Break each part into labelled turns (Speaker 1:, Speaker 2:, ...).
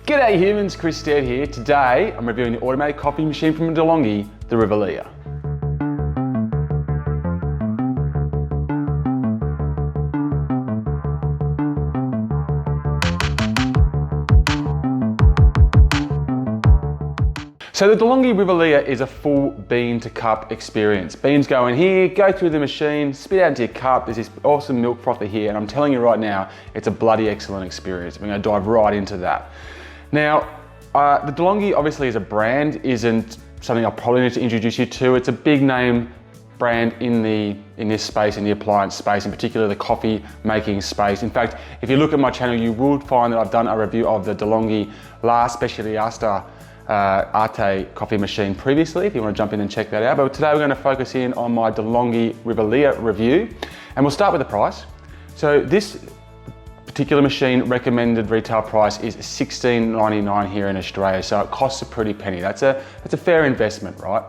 Speaker 1: G'day humans, Chris Stead here. Today I'm reviewing the automatic coffee machine from Delonghi, the Rivelia. So the Delonghi Rivelia is a full bean to cup experience. Beans go in here, go through the machine, spit out into your cup. There's this awesome milk frother here, and I'm telling you right now, it's a bloody excellent experience. We're gonna dive right into that. Now, the Delonghi obviously as a brand isn't something I probably need to introduce you to. It's a big name brand in this space, in the appliance space, in particular the coffee making space. In fact, if you look at my channel, you will find that I've done a review of the Delonghi La Specialista Arte coffee machine previously, if you want to jump in and check that out. But today we're going to focus in on my Delonghi Rivelia review, and we'll start with the price. So this particular machine recommended retail price is $16.99 here in Australia, so it costs a pretty penny. That's a fair investment, right?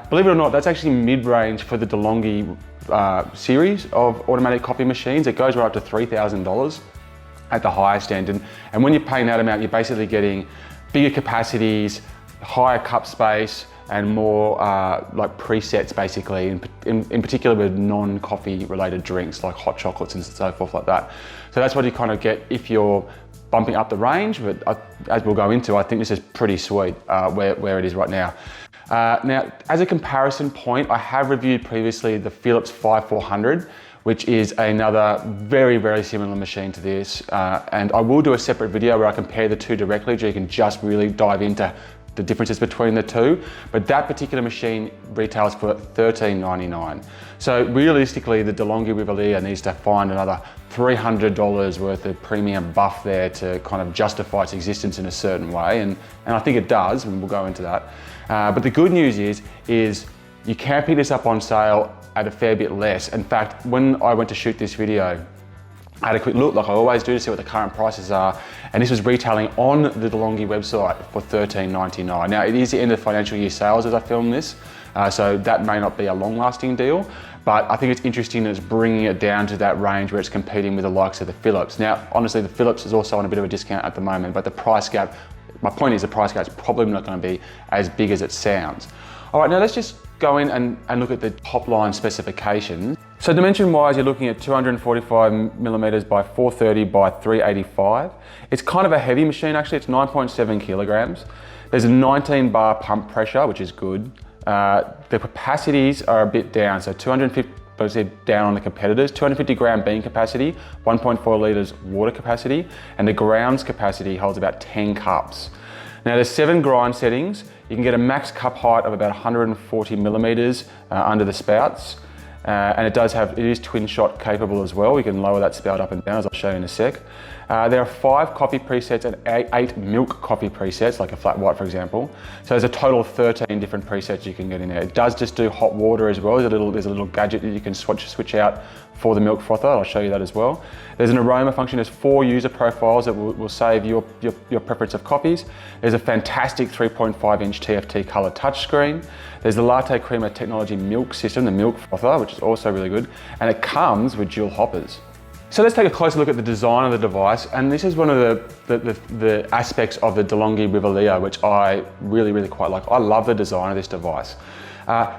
Speaker 1: Believe it or not, that's actually mid-range for the Delonghi series of automatic coffee machines. It goes right up to $3,000 at the highest end, and when you're paying that amount, you're basically getting bigger capacities, higher cup space, and more like presets basically, in particular with non-coffee related drinks like hot chocolates and so forth like that. So that's what you kind of get if you're bumping up the range, but as we'll go into, I think this is pretty sweet where it is right now. Now, as a comparison point, I have reviewed previously the Philips 5400, which is another very, very similar machine to this. And I will do a separate video where I compare the two directly, so you can just really dive into the differences between the two. But that particular machine retails for $13.99. So realistically, the Delonghi Rivelia needs to find another $300 worth of premium buff there to kind of justify its existence in a certain way. And I think it does, and we'll go into that. But the good news is you can pick this up on sale at a fair bit less. In fact, when I went to shoot this video, I had a quick look, like I always do, to see what the current prices are, and this was retailing on the Delonghi website for $13.99. Now, it is the end of financial year sales as I film this, so that may not be a long-lasting deal, but I think it's interesting that it's bringing it down to that range where it's competing with the likes of the Philips. Now, honestly, the Philips is also on a bit of a discount at the moment, but the price gap, my point is the price gap is probably not going to be as big as it sounds. All right, now let's just go in and look at the top line specifications. So dimension wise, you're looking at 245 millimeters by 430 by 385. It's kind of a heavy machine actually, it's 9.7 kilograms. There's a 19 bar pump pressure, which is good. The capacities are a bit down, so 250 down on the competitors, 250 gram bean capacity, 1.4 liters water capacity, and the grounds capacity holds about 10 cups. Now there's 7 grind settings. You can get a max cup height of about 140 millimeters under the spouts. And it is twin shot capable as well. We can lower that spout up and down, as I'll show you in a sec. There are 5 coffee presets and 8 milk coffee presets, like a flat white, for example. So there's a total of 13 different presets you can get in there. It does just do hot water as well. There's a little gadget that you can switch out for the milk frother. I'll show you that as well. There's an aroma function. There's 4 user profiles that will save your preference of coffees. There's a fantastic 3.5 inch TFT color touchscreen. There's the Latte Creamer Technology milk system, the milk frother, which is also really good. And it comes with dual hoppers. So let's take a closer look at the design of the device, and this is one of the aspects of the Delonghi Rivelia which I really quite like. I love the design of this device.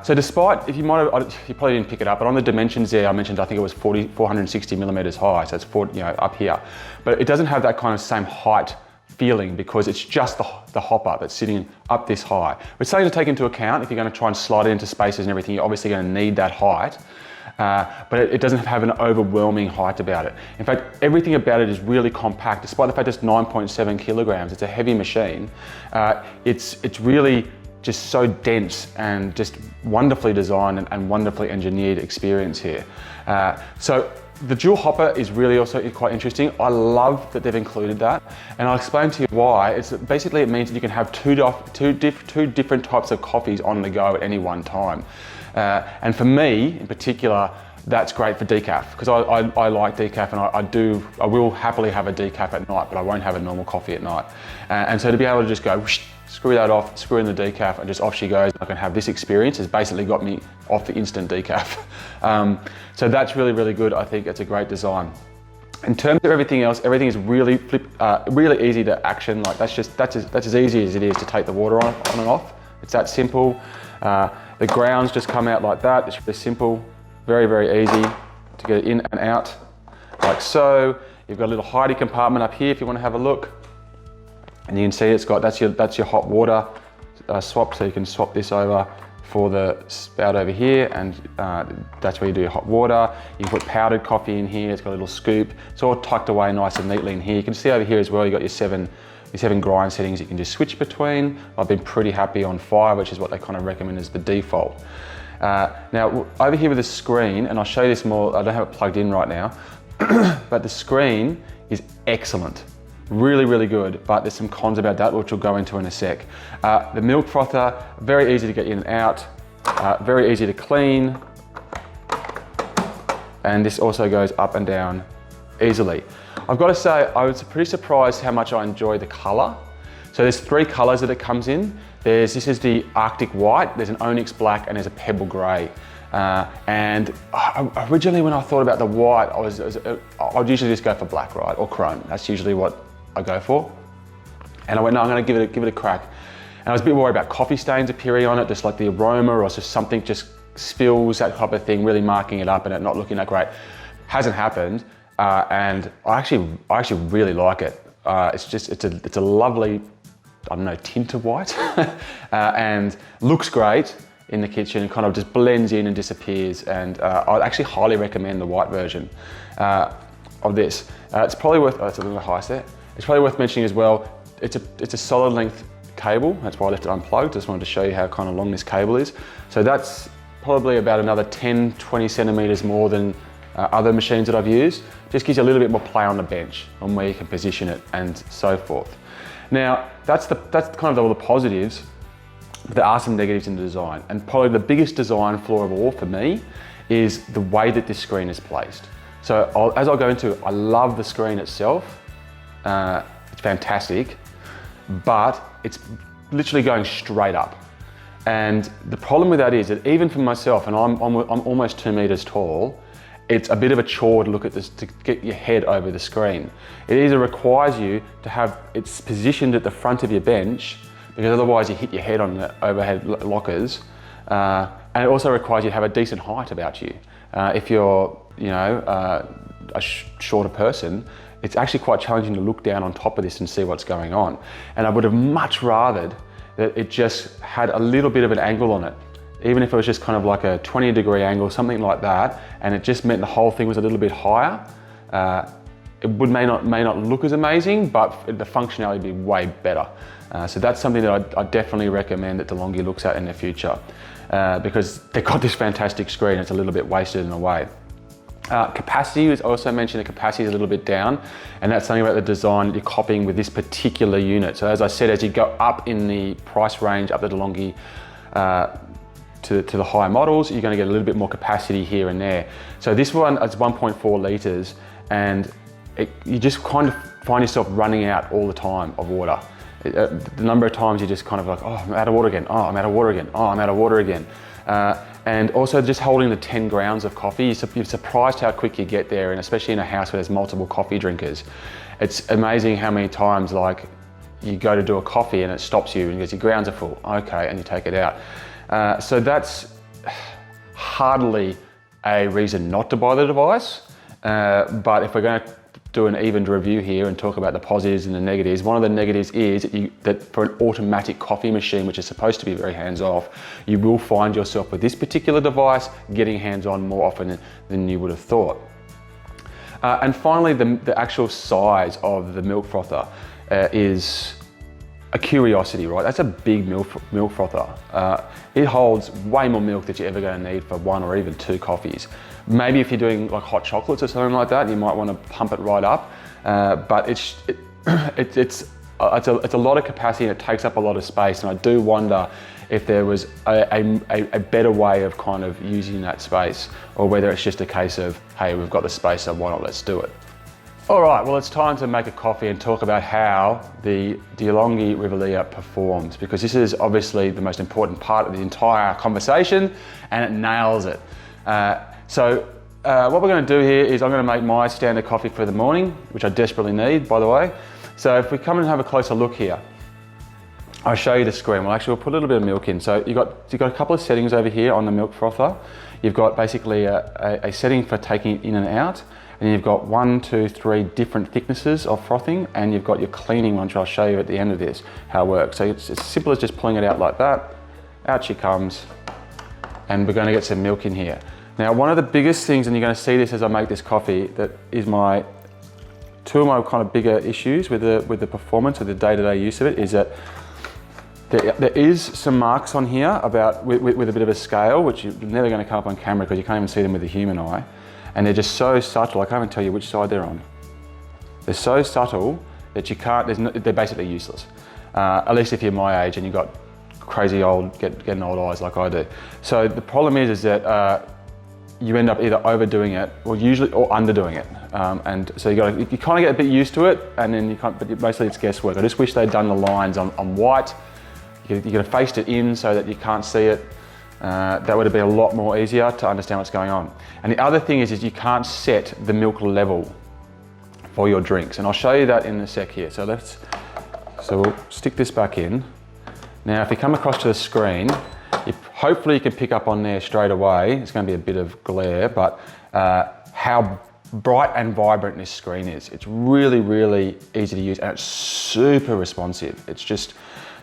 Speaker 1: So despite, you probably didn't pick it up, but on the dimensions there I mentioned I think it was 460 millimeters high, so it's up here. But it doesn't have that kind of same height feeling because it's just the hopper that's sitting up this high. It's something to take into account if you're going to try and slide it into spaces and everything. You're obviously going to need that height. But it doesn't have an overwhelming height about it. In fact, everything about it is really compact. Despite the fact it's 9.7 kilograms, it's a heavy machine. It's really just so dense and just wonderfully designed and wonderfully engineered experience here. So the dual hopper is really also quite interesting. I love that they've included that, and I'll explain to you why. Basically it means that you can have two different types of coffees on the go at any one time. And for me, in particular, that's great for decaf, because I like decaf, and I will happily have a decaf at night, but I won't have a normal coffee at night. And so to be able to just go, whoosh, screw that off, screw in the decaf, and just off she goes, I can have this experience, has basically got me off the instant decaf. So that's really good. I think it's a great design. In terms of everything else, everything is really really easy to action. Like that's as easy as it is to take the water on and off. It's that simple. The grounds just come out like that. It's really simple, very, very easy to get it in and out, like so. You've got a little hidey compartment up here if you want to have a look. And you can see it's got, that's your hot water swap, so you can swap this over for the spout over here, and that's where you do your hot water. You can put powdered coffee in here, it's got a little scoop. It's all tucked away nice and neatly in here. You can see over here as well, you've got your seven grind settings you can just switch between. I've been pretty happy on 5, which is what they kind of recommend as the default. Now, over here with the screen, and I'll show you this more, I don't have it plugged in right now, but the screen is excellent. Really, really good, but there's some cons about that, which we'll go into in a sec. The milk frother, very easy to get in and out, very easy to clean, and this also goes up and down easily. I've got to say, I was pretty surprised how much I enjoy the color. So there's 3 colors that it comes in. This is the Arctic White, there's an Onyx Black, and there's a Pebble Gray. And originally when I thought about the white, I'd usually just go for black, right, or chrome. That's usually what I go for. And I went, no, I'm going to give it a crack. And I was a bit worried about coffee stains appearing on it, just like the aroma, or just something just spills, that type of thing, really marking it up and it not looking that great. Hasn't happened, and I actually really like it. It's a lovely, I don't know, tint of white, and looks great in the kitchen, and kind of just blends in and disappears. And I'd actually highly recommend the white version of this. It's probably worth, it's a little high set. It's probably worth mentioning as well, it's a solid length cable. That's why I left it unplugged. Just wanted to show you how kind of long this cable is. So that's probably about another 10, 20 centimeters more than other machines that I've used. Just gives you a little bit more play on the bench on where you can position it and so forth. Now, that's kind of all the positives. There are some negatives in the design, and probably the biggest design flaw of all for me is the way that this screen is placed. So as I'll go into, I love the screen itself. It's fantastic, but it's literally going straight up. And the problem with that is that even for myself, and I'm almost 2 meters tall, it's a bit of a chore to look at this, to get your head over the screen. It either requires you to have it positioned at the front of your bench, because otherwise you hit your head on the overhead lockers, and it also requires you to have a decent height about you. If you're, a shorter person, it's actually quite challenging to look down on top of this and see what's going on. And I would have much rathered that it just had a little bit of an angle on it, even if it was just kind of like a 20-degree angle, something like that, and it just meant the whole thing was a little bit higher. It may not look as amazing, but the functionality would be way better. So that's something that I definitely recommend that Delonghi looks at in the future, because they've got this fantastic screen. It's a little bit wasted in a way. Capacity was also mentioned. The capacity is a little bit down, and that's something about the design that you're copying with this particular unit. So as I said, as you go up in the price range, up the Delonghi to the higher models, you're going to get a little bit more capacity here and there. So this one is 1.4 litres, and you just kind of find yourself running out all the time of water. The number of times you're just kind of like, oh, I'm out of water again, oh, I'm out of water again, oh, I'm out of water again. And also just holding the 10 grounds of coffee, you're surprised how quick you get there, and especially in a house where there's multiple coffee drinkers. It's amazing how many times like you go to do a coffee and it stops you and goes, your grounds are full, okay, and you take it out. So that's hardly a reason not to buy the device, but if we're going to do an evened review here and talk about the positives and the negatives. One of the negatives is that for an automatic coffee machine, which is supposed to be very hands-off, you will find yourself with this particular device getting hands-on more often than you would have thought. And finally, the actual size of the milk frother is a curiosity, right? That's a big milk frother. It holds way more milk than you're ever going to need for 1 or even 2 coffees. Maybe if you're doing like hot chocolates or something like that, you might want to pump it right up. But it's a lot of capacity, and it takes up a lot of space. And I do wonder if there was a better way of kind of using that space, or whether it's just a case of, hey, we've got the space, so why not, let's do it. All right, well, it's time to make a coffee and talk about how the Delonghi Rivelia performs, because this is obviously the most important part of the entire conversation, and it nails it. So what we're going to do here is I'm going to make my standard coffee for the morning, which I desperately need, by the way. So if we come and have a closer look here, I'll show you the screen. Well, actually, we'll put a little bit of milk in. So you've got a couple of settings over here on the milk frother. You've got basically a setting for taking it in and out, and you've got 1, 2, 3 different thicknesses of frothing, and you've got your cleaning one, which I'll show you at the end of this, how it works. So it's as simple as just pulling it out like that. Out she comes, and we're going to get some milk in here. Now, one of the biggest things, and you're going to see this as I make this coffee, that is two of my kind of bigger issues with the performance of the day-to-day use of it, is that there is some marks on here with a bit of a scale, which you're never going to come up on camera because you can't even see them with the human eye. And they're just so subtle, I can't even tell you which side they're on. They're so subtle that you can't, they're basically useless. At least if you're my age and you've got crazy getting old eyes like I do. So the problem is that you end up either overdoing it or underdoing it. And so you kind of get a bit used to it, and then but mostly it's guesswork. I just wish they'd done the lines on white. You could have faced it in so that you can't see it. That would have been a lot more easier to understand what's going on. And the other thing is you can't set the milk level for your drinks. And I'll show you that in a sec here. So we'll stick this back in. Now, if you come across to the screen, hopefully you can pick up on there straight away. It's going to be a bit of glare, but how bright and vibrant this screen is. It's really, really easy to use, and it's super responsive. It's just,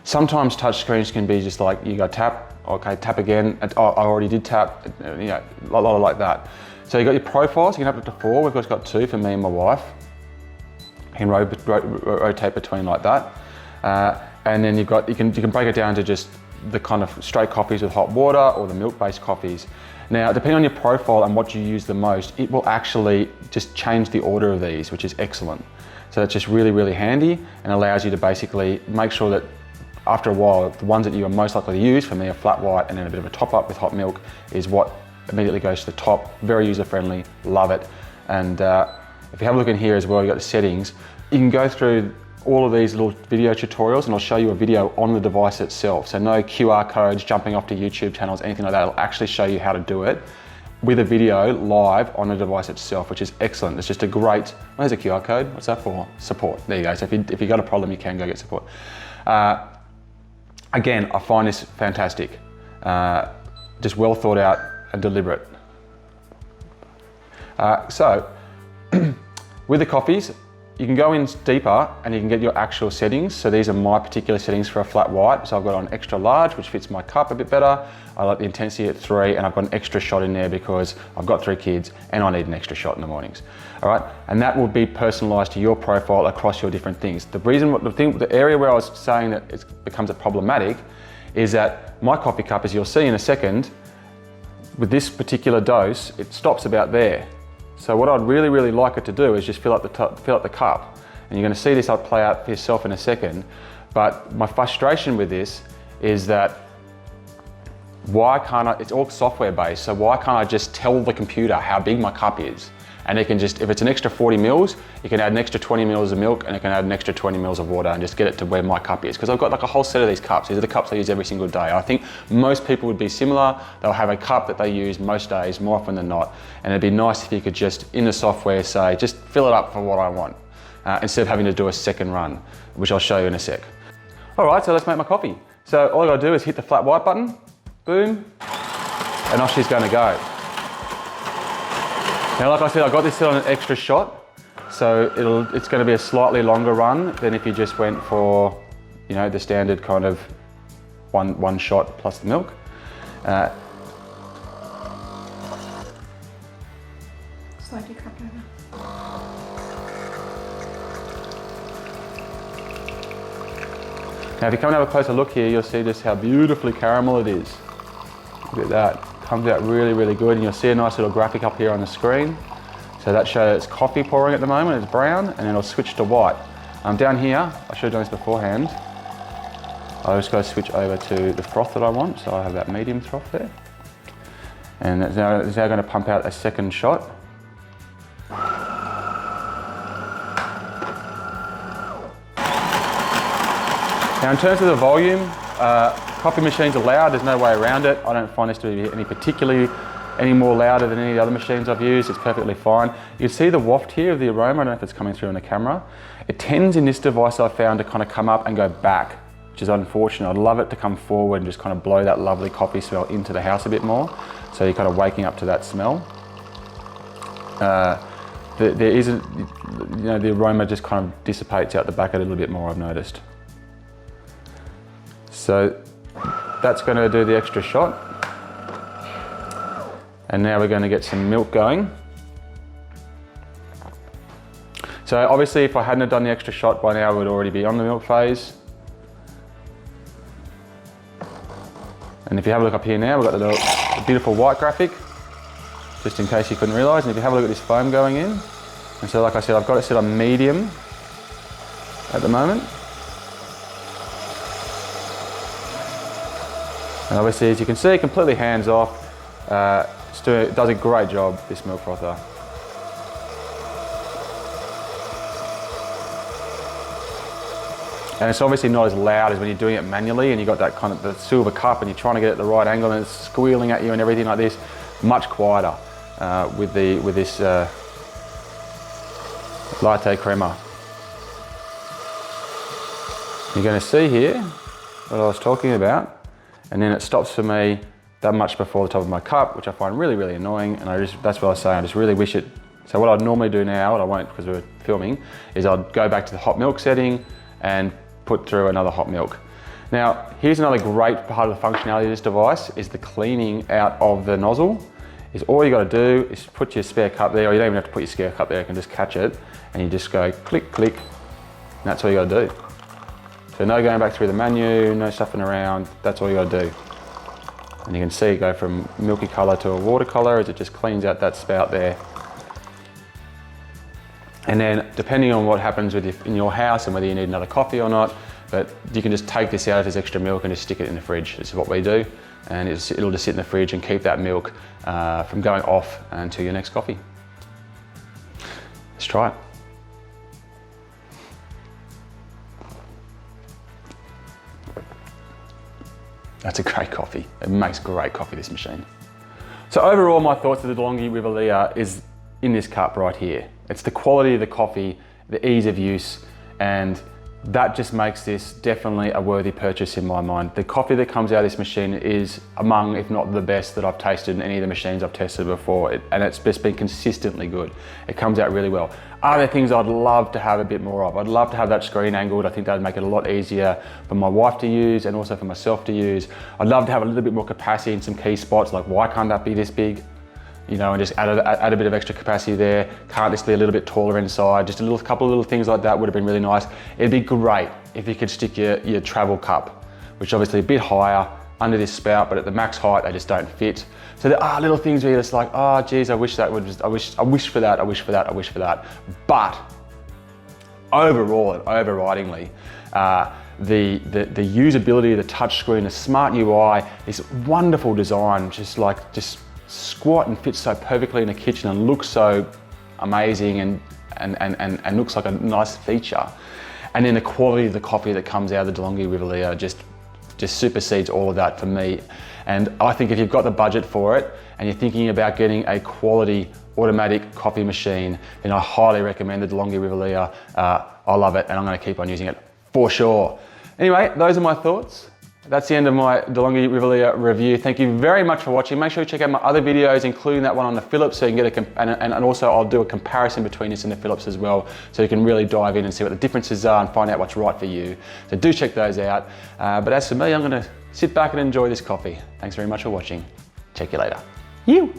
Speaker 1: sometimes touch screens can be just like, you go tap, okay, tap again. I already did tap, you know, a lot like that. So you've got your profiles, you can have up to 4. We've just got 2 for me and my wife. You can rotate between like that. And then you can break it down to just the kind of straight coffees with hot water or the milk-based coffees. Now, depending on your profile and what you use the most, it will actually just change the order of these, which is excellent. So that's just really, really handy and allows you to basically make sure that after a while, the ones that you are most likely to use, for me, a flat white and then a bit of a top up with hot milk, is what immediately goes to the top. Very user-friendly, love it. And if you have a look in here as well, you've got the settings. You can go through all of these little video tutorials, and I'll show you a video on the device itself. So no QR codes jumping off to YouTube channels, anything like that. It'll actually show you how to do it with a video live on the device itself, which is excellent. It's just a great, well, there's a QR code. What's that for? Support. There you go. So if you've got a problem, you can go get support. Again, I find this fantastic. Just well thought out and deliberate. So with the coffees, you can go in deeper and you can get your actual settings. So these are my particular settings for a flat white. So I've got on extra large, which fits my cup a bit better. I like the intensity at 3, and I've got an extra shot in there because I've got 3 kids and I need an extra shot in the mornings. All right, and that will be personalized to your profile across your different things. The area where I was saying that it becomes problematic is that my coffee cup, as you'll see in a second, with this particular dose, it stops about there. So what I'd really, really like it to do is just fill up the cup. And you're going to see this play out for yourself in a second. But my frustration with this is that it's all software based, so why can't I just tell the computer how big my cup is? And it can just, if it's an extra 40 mils, you can add an extra 20 mils of milk, and it can add an extra 20 mils of water and just get it to where my cup is. Because I've got like a whole set of these cups. These are the cups I use every single day. I think most people would be similar. They'll have a cup that they use most days, more often than not. And it'd be nice if you could just, in the software, say, just fill it up for what I want, instead of having to do a second run, which I'll show you in a sec. All right, so let's make my coffee. So all I gotta do is hit the flat white button, boom, and off she's gonna go. Now, like I said, I got this set on an extra shot, so it's going to be a slightly longer run than if you just went for, you know, the standard kind of one shot plus the milk.
Speaker 2: Slide your cup over.
Speaker 1: Now, if you come and have a closer look here, you'll see just how beautifully caramel it is. Look at that. Comes out really, really good, and you'll see a nice little graphic up here on the screen. So that shows it's coffee pouring at the moment, it's brown, and then it'll switch to white. Down here, I should have done this beforehand. I just got to switch over to the froth that I want, so I have that medium froth there. And it's now going to pump out a second shot. Now, in terms of the volume, coffee machine's are loud, there's no way around it. I don't find this to be any particularly any more louder than any of the other machines I've used. It's perfectly fine. You can see the waft here of the aroma. I don't know if it's coming through in the camera. It tends in this device I've found to kind of come up and go back, which is unfortunate. I'd love it to come forward and just kind of blow that lovely coffee smell into the house a bit more. So you're kind of waking up to that smell. There isn't, you know, the aroma just kind of dissipates out the back a little bit more, I've noticed. So that's going to do the extra shot. And now we're going to get some milk going. So obviously if I hadn't have done the extra shot by now, I would already be on the milk phase. And if you have a look up here now, we've got the beautiful white graphic, just in case you couldn't realise. And if you have a look at this foam going in, and so like I said, I've got it set on medium at the moment. And obviously, as you can see, completely hands off. It does a great job, this milk frother. And it's obviously not as loud as when you're doing it manually and you've got that kind of the silver cup and you're trying to get it at the right angle and it's squealing at you and everything like this. Much quieter with this latte crema. You're going to see here what I was talking about, and then it stops for me that much before the top of my cup, which I find really, really annoying. And that's what I was saying, I just really wish it. So what I'd normally do now, and I won't because we're filming, is I'd go back to the hot milk setting and put through another hot milk. Now, here's another great part of the functionality of this device is the cleaning out of the nozzle. Is all you got to do is put your spare cup there, or you don't even have to put your spare cup there, you can just catch it and you just go click, click, and that's all you got to do. So no going back through the menu, no stuffing around, that's all you got to do. And you can see it go from milky colour to a watercolour as it just cleans out that spout there. And then depending on what happens in your house and whether you need another coffee or not, but you can just take this out if there's extra milk and just stick it in the fridge. This is what we do. And it'll just sit in the fridge and keep that milk from going off until your next coffee. Let's try it. That's a great coffee. It makes great coffee, this machine. So overall, my thoughts of the Delonghi Rivelia is in this cup right here. It's the quality of the coffee, the ease of use, and that just makes this definitely a worthy purchase in my mind. The coffee that comes out of this machine is among, if not the best that I've tasted in any of the machines I've tested before, and it's just been consistently good. It comes out really well. Are there things I'd love to have a bit more of? I'd love to have that screen angled. I think that would make it a lot easier for my wife to use and also for myself to use. I'd love to have a little bit more capacity in some key spots, like why can't that be this big? You know, and just add a bit of extra capacity there. Can't this be a little bit taller inside? Just a couple of little things like that would have been really nice. It'd be great if you could stick your travel cup, which is obviously a bit higher under this spout, but at the max height, they just don't fit. So there are little things where you're just like, oh geez, I wish for that. But overall and overridingly, the usability, the touchscreen, the smart UI, this wonderful design, just squat and fits so perfectly in the kitchen and looks so amazing and looks like a nice feature. And then the quality of the coffee that comes out of the Delonghi Rivelia just supersedes all of that for me. And I think if you've got the budget for it and you're thinking about getting a quality automatic coffee machine, then I highly recommend the Delonghi Rivelia. I love it and I'm going to keep on using it for sure. Anyway, those are my thoughts. That's the end of my Delonghi Rivelia review. Thank you very much for watching. Make sure you check out my other videos, including that one on the Philips, so you can get and also I'll do a comparison between this and the Philips as well, so you can really dive in and see what the differences are and find out what's right for you. So do check those out. But as for me, I'm gonna sit back and enjoy this coffee. Thanks very much for watching. Check you later. You.